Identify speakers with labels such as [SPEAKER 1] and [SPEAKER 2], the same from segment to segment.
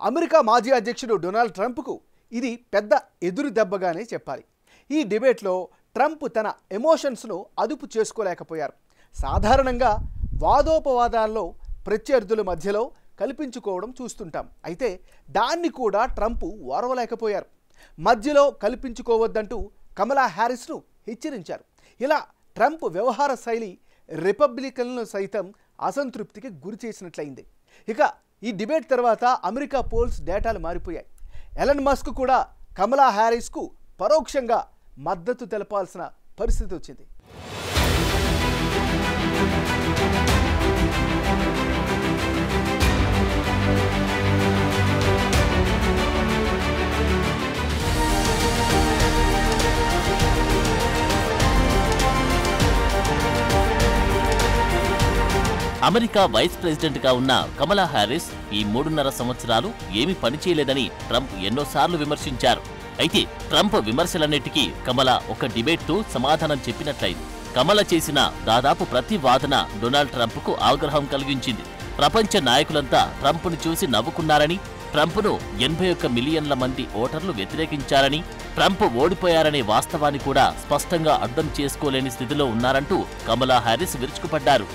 [SPEAKER 1] America మాజీ అధ్యక్షుడు Donald ట్రంప్కు ఇది పెద్ద ఎదురు దెబ్బగానే చెప్పాలి. ఈ డిబేట్లో ట్రంప్ తన ఎమోషన్స్ను అదుపు చేసుకోలేకపోయారు. సాధారణంగా వాదోపవాదాల్లో ప్రత్యర్థుల మధ్యలో కల్పించుకోవడం చూస్తుంటాం. అయితే దాన్ని కూడా ట్రంప్ ఓర్వలేకపోయారు. మధ్యలో కల్పించుకోవద్దంటూ కమలా హ్యారిస్ను హెచ్చరించారు. ఇలా ట్రంప్ వ్యవహార శైలి రిపబ్లికన్లను సైతం అసంతృప్తికి గురి చేసినట్లయింది. ఇక ఈ డిబేట్ తర్వాత అమెరికా పోల్స్ డేటాలు మారిపోయాయి. ఎలన్ మస్క్ కూడా కమలా హ్యారిస్కు పరోక్షంగా మద్దతు తెలపాల్సిన పరిస్థితి వచ్చింది.
[SPEAKER 2] అమెరికా వైస్ ప్రెసిడెంట్ గా ఉన్న కమలా హ్యారిస్ ఈ 3.5 సంవత్సరాలు ఏమీ పనిచేయలేదని ట్రంప్ ఎన్నోసార్లు విమర్శించారు. అయితే ట్రంప్ విమర్శలన్నిటికీ కమలా ఒక డిబేట్తో సమాధానం చెప్పినట్లయింది. కమల చేసిన దాదాపు ప్రతి వాదన డొనాల్డ్ ట్రంప్కు ఆగ్రహం కలిగించింది. ప్రపంచ నాయకులంతా ట్రంప్ను చూసి నవ్వుకున్నారని, ట్రంప్ను 81 మిలియన్ల మంది ఓటర్లు వ్యతిరేకించారని, ట్రంప్ ఓడిపోయారనే వాస్తవాన్ని కూడా స్పష్టంగా అర్థం చేసుకోలేని స్థితిలో ఉన్నారంటూ కమలా హ్యారిస్ విరుచుకుపడ్డారు.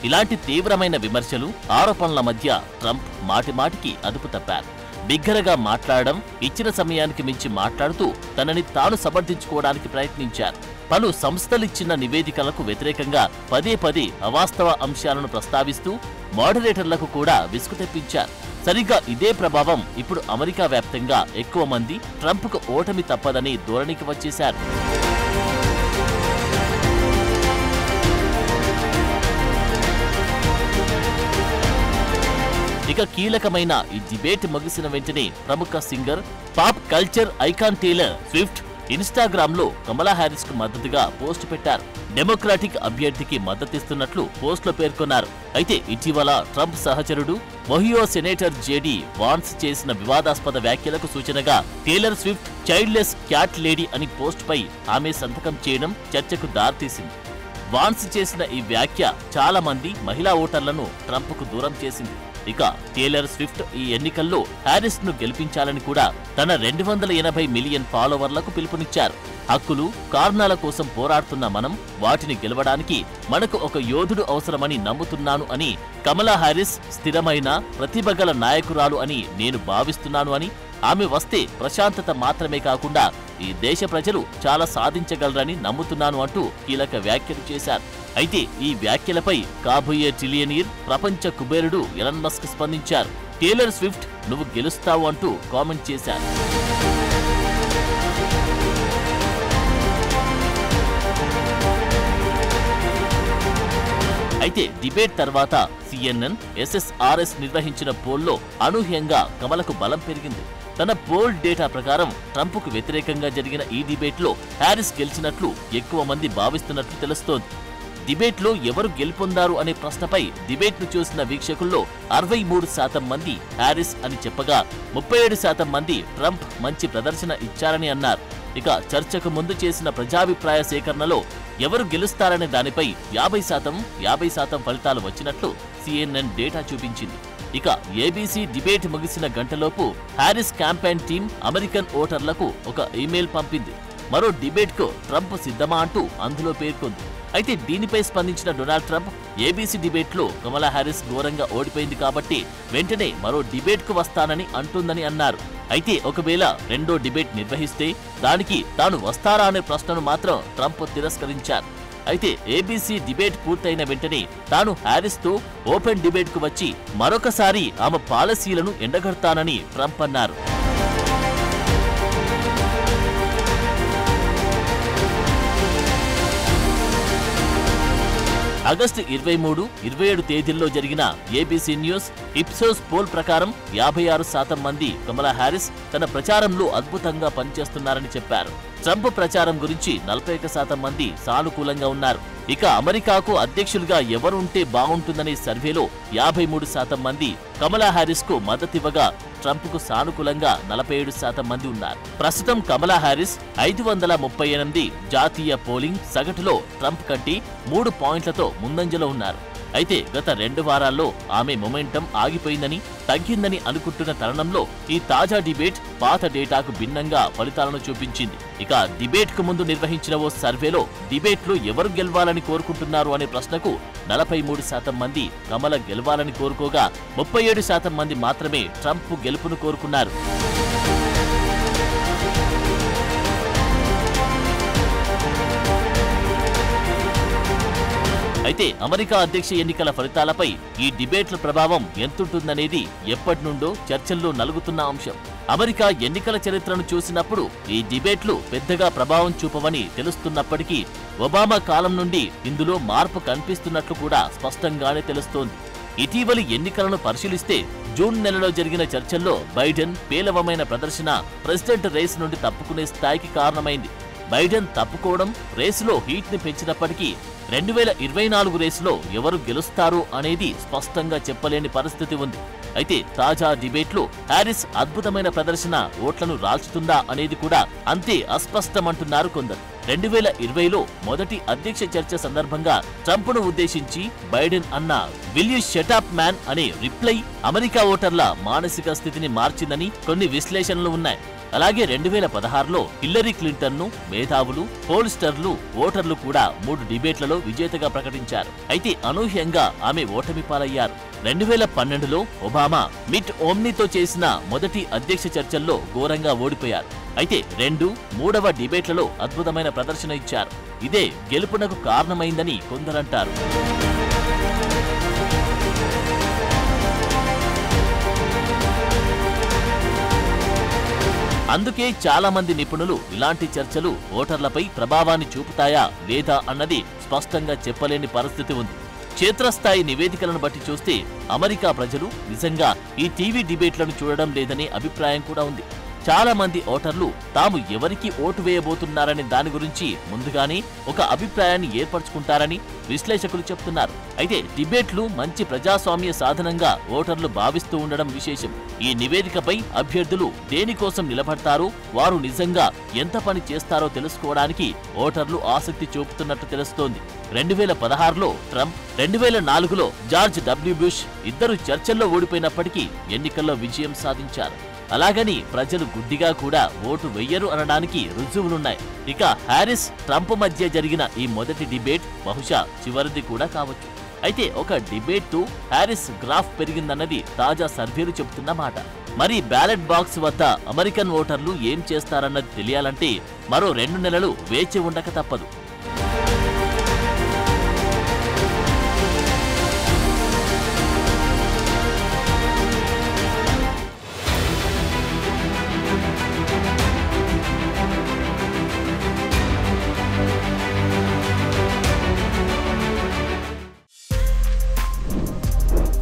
[SPEAKER 2] ఇలాంటి తీవ్రమైన విమర్శలు, ఆరోపణల మధ్య ట్రంప్ మాటిమాటికి అదుపు తప్పారు. బిగ్గరగా మాట్లాడడం, ఇచ్చిన సమయానికి మించి మాట్లాడుతూ తనని తాను సమర్థించుకోవడానికి ప్రయత్నించారు. పలు సంస్థలిచ్చిన నివేదికలకు వ్యతిరేకంగా పదే పదే అవాస్తవ అంశాలను ప్రస్తావిస్తూ మోడరేటర్లకు కూడా విసుగు తెప్పించారు. సరిగ్గా ఇదే ప్రభావం ఇప్పుడు అమెరికా వ్యాప్తంగా ఎక్కువ మంది ట్రంప్కు ఓటమి తప్పదని ధోరణికి వచ్చేశారు. ఇక కీలకమైన ఈ డిబేట్ ముగిసిన వెంటనే ప్రముఖ singer, pop culture icon Taylor Swift ఇన్స్టాగ్రామ్లో కమలా హ్యారిస్ కు మద్దతుగా పోస్ట్ పెట్టారు. డెమోక్రాటిక్ అభ్యర్థికి మద్దతిస్తున్నట్లు పోస్టులో పేర్కొన్నారు. అయితే ఇటీవల ట్రంప్ సహచరుడు ఒహియో సెనేటర్ జేడీ వాన్స్ చేసిన వివాదాస్పద వ్యాఖ్యలకు సూచనగా Taylor Swift childless cat lady అని పోస్టుపై ఆమె సంతకం చేయడం చర్చకు దారితీసింది. వాన్స్ చేసిన ఈ వ్యాఖ్య చాలా మంది మహిళా ఓటర్లను ట్రంప్కు దూరం చేసింది. ఇక టేలర్ స్విఫ్ట్ ఈ ఎన్నికల్లో హ్యారిస్ ను గెలిపించాలని కూడా తన 280 మిలియన్ ఫాలోవర్లకు పిలుపునిచ్చారు. హక్కులు, కారణాల కోసం పోరాడుతున్న మనం వాటిని గెలవడానికి మనకు ఒక యోధుడు అవసరమని నమ్ముతున్నాను అని, కమలా హ్యారిస్ స్థిరమైన ప్రతిభగల నాయకురాలు అని నేను భావిస్తున్నాను అని, ఆమె వస్తే ప్రశాంతత మాత్రమే కాకుండా ఈ దేశ ప్రజలు చాలా సాధించగలరని నమ్ముతున్నాను అంటూ కీలక వ్యాఖ్యలు చేశారు. అయితే ఈ వ్యాఖ్యలపై కాబోయే ట్రిలియనీర్, ప్రపంచ కుబేరుడు ఎలన్ మస్క్ స్పందించారు. టేలర్ స్విఫ్ట్ నువ్వు గెలుస్తావు అంటూ కామెంట్ చేశారు. అయితే డిబేట్ తర్వాత CNN, SSRS నిర్వహించిన పోల్లో అనూహ్యంగా కమలకు బలం పెరిగింది. తన పోల్ డేటా ప్రకారం ట్రంప్కు వ్యతిరేకంగా జరిగిన ఈ డిబేట్లో హ్యారిస్ గెలిచినట్లు ఎక్కువ మంది భావిస్తున్నట్లు తెలుస్తోంది. డిబేట్లో ఎవరు గెలుపొందారు అనే ప్రశ్నపై డిబేట్ను చూసిన వీక్షకుల్లో 63% మంది హ్యారిస్ అని చెప్పగా 37% మంది ట్రంప్ మంచి ప్రదర్శన ఇచ్చారని అన్నారు. ఇక చర్చకు ముందు చేసిన ప్రజాభిప్రాయ సేకరణలో ఎవరు గెలుస్తారనే దానిపై 50% ఫలితాలు వచ్చినట్లు CNN డేటా చూపించింది. ఇక ABC డిబేట్ ముగిసిన గంటలోపు హ్యారిస్ క్యాంపెయిన్ టీం అమెరికన్ ఓటర్లకు ఒక ఇమెయిల్ పంపింది. మరో డిబేట్కు ట్రంప్ సిద్ధమా అంటూ అందులో పేర్కొంది. అయితే దీనిపై స్పందించిన డొనాల్డ్ ట్రంప్ ABC డిబేట్లో కమలా హ్యారిస్ ఘోరంగా ఓడిపోయింది కాబట్టి వెంటనే మరో డిబేట్కు వస్తానని అంటుందని అన్నారు. అయితే ఒకవేళ రెండో డిబేట్ నిర్వహిస్తే దానికి తాను వస్తారా అనే ప్రశ్నను మాత్రం ట్రంప్ తిరస్కరించారు. అయితే ABC డిబేట్ పూర్తయిన వెంటనే తాను హ్యారిస్తో ఓపెన్ డిబేట్కు వచ్చి మరొకసారి ఆమె పాలసీలను ఎండగడతానని ట్రంప్ అన్నారు. ఆగస్టు 23, 27 తేదీల్లో జరిగిన ABC న్యూస్ ఇప్సోస్ పోల్ ప్రకారం 56% మంది కమలా హ్యారిస్ తన ప్రచారంలో అద్భుతంగా పనిచేస్తున్నారని చెప్పారు. ట్రంప్ ప్రచారం గురించి 41% మంది సానుకూలంగా ఉన్నారు. ఇక అమెరికాకు అధ్యక్షులుగా ఎవరుంటే బాగుంటుందనే సర్వేలో 53% మంది కమలా హ్యారిస్ కు మద్దతివ్వగా ట్రంప్కు సానుకూలంగా 47% మంది ఉన్నారు. ప్రస్తుతం కమలా హ్యారిస్ 538 జాతీయ పోలింగ్ సగటులో ట్రంప్ కంటే 3 పాయింట్లతో ముందంజలో ఉన్నారు. అయితే గత 2 వారాల్లో ఆమె మొమెంటం ఆగిపోయిందని, తగ్గిందని అనుకుంటున్న తరుణంలో ఈ తాజా డిబేట్ పాత డేటాకు భిన్నంగా ఫలితాలను చూపించింది. ఇక డిబేట్ కు ముందు నిర్వహించిన ఓ సర్వేలో డిబేట్లో ఎవరు గెలవాలని కోరుకుంటున్నారు అనే ప్రశ్నకు 43% మంది కమల గెలవాలని కోరుకోగా 37% మంది మాత్రమే ట్రంప్ గెలుపును కోరుకున్నారు. అయితే అమెరికా అధ్యక్ష ఎన్నికల ఫలితాలపై ఈ డిబేట్ల ప్రభావం ఎంతుంటుందనేది ఎప్పటి నుండో చర్చల్లో నలుగుతున్న అంశం. అమెరికా ఎన్నికల చరిత్రను చూసినప్పుడు ఈ డిబేట్లు పెద్దగా ప్రభావం చూపవని తెలుస్తున్నప్పటికీ ఒబామా కాలం నుండి ఇందులో మార్పు కనిపిస్తున్నట్లు కూడా స్పష్టంగానే తెలుస్తోంది. ఇటీవలి ఎన్నికలను పరిశీలిస్తే జూన్ నెలలో జరిగిన చర్చల్లో బైడెన్ పేలవమైన ప్రదర్శన ప్రెసిడెంట్ రేస్ నుండి తప్పుకునే స్థాయికి కారణమైంది. బైడెన్ తప్పుకోవడం రేసులో హీట్ ని పెంచినప్పటికీ 2024 రేసులో ఎవరు గెలుస్తారు అనేది స్పష్టంగా చెప్పలేని పరిస్థితి ఉంది. అయితే తాజా డిబేట్లో హ్యారిస్ అద్భుతమైన ప్రదర్శన ఓట్లను రాల్చుతుందా అనేది కూడా అంతే అస్పష్టమంటున్నారు కొందరు. 2020లో మొదటి అధ్యక్ష చర్చ సందర్భంగా ట్రంప్ను ఉద్దేశించి బైడెన్ అన్న "will you shut up man" అనే రిప్లై అమెరికా ఓటర్ల మానసిక స్థితిని మార్చిందని కొన్ని విశ్లేషణలు ఉన్నాయి. అలాగే 2016లో హిల్లరీ క్లింటన్ను మేధావులు, పోల్స్టర్లు, ఓటర్లు కూడా 3 డిబేట్లలో విజేతగా ప్రకటించారు. అయితే అనూహ్యంగా ఆమె ఓటమి పాలయ్యారు. 2012లో ఒబామా మిట్ ఓమ్నీతో చేసిన మొదటి అధ్యక్ష చర్చల్లో ఘోరంగా ఓడిపోయారు. అయితే 2, 3వ డిబేట్లలో అద్భుతమైన ప్రదర్శన ఇచ్చారు. ఇదే గెలుపునకు కారణమైందని కొందరంటారు. అందుకే చాలా మంది నిపుణులు ఇలాంటి చర్చలు ఓటర్లపై ప్రభావాన్ని చూపుతాయా లేదా అన్నది స్పష్టంగా చెప్పలేని పరిస్థితి ఉంది. క్షేత్రస్థాయి నివేదికలను బట్టి చూస్తే అమెరికా ప్రజలు నిజంగా ఈ టీవీ డిబేట్లను చూడడం లేదనే అభిప్రాయం కూడా ఉంది. చాలా మంది ఓటర్లు తాము ఎవరికి ఓటు వేయబోతున్నారనే దాని గురించి ముందుగానే ఒక అభిప్రాయాన్ని ఏర్పరచుకుంటారని విశ్లేషకులు చెప్తున్నారు. అయితే డిబేట్లు మంచి ప్రజాస్వామ్య సాధనంగా ఓటర్లు భావిస్తూ ఉండడం విశేషం. ఈ నివేదికపై అభ్యర్థులు దేనికోసం నిలబడతారో, వారు నిజంగా ఎంత పని చేస్తారో తెలుసుకోవడానికి ఓటర్లు ఆసక్తి చూపుతున్నట్టు తెలుస్తోంది. 2016లో ట్రంప్, 2004లో జార్జ్ డబ్ల్యూ బుష్ ఇద్దరు చర్చల్లో ఓడిపోయినప్పటికీ ఎన్నికల్లో విజయం సాధించారు. అలాగని ప్రజలు గుడ్డిగా కూడా ఓటు వెయ్యరు అనడానికి రుజువులున్నాయి. ఇక హ్యారిస్, ట్రంప్ మధ్య జరిగిన ఈ మొదటి డిబేట్ బహుశా చివరిది కూడా కావచ్చు. అయితే ఒక డిబేట్తో హ్యారిస్ గ్రాఫ్ పెరిగిందన్నది తాజా సర్వేలు చెబుతున్న మాట. మరి బ్యాలెట్ బాక్స్ వద్ద అమెరికన్ ఓటర్లు ఏం చేస్తారన్నది తెలియాలంటే మరో 2 నెలలు వేచి ఉండక తప్పదు.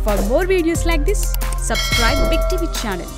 [SPEAKER 3] For more videos like this, subscribe Big TV channel.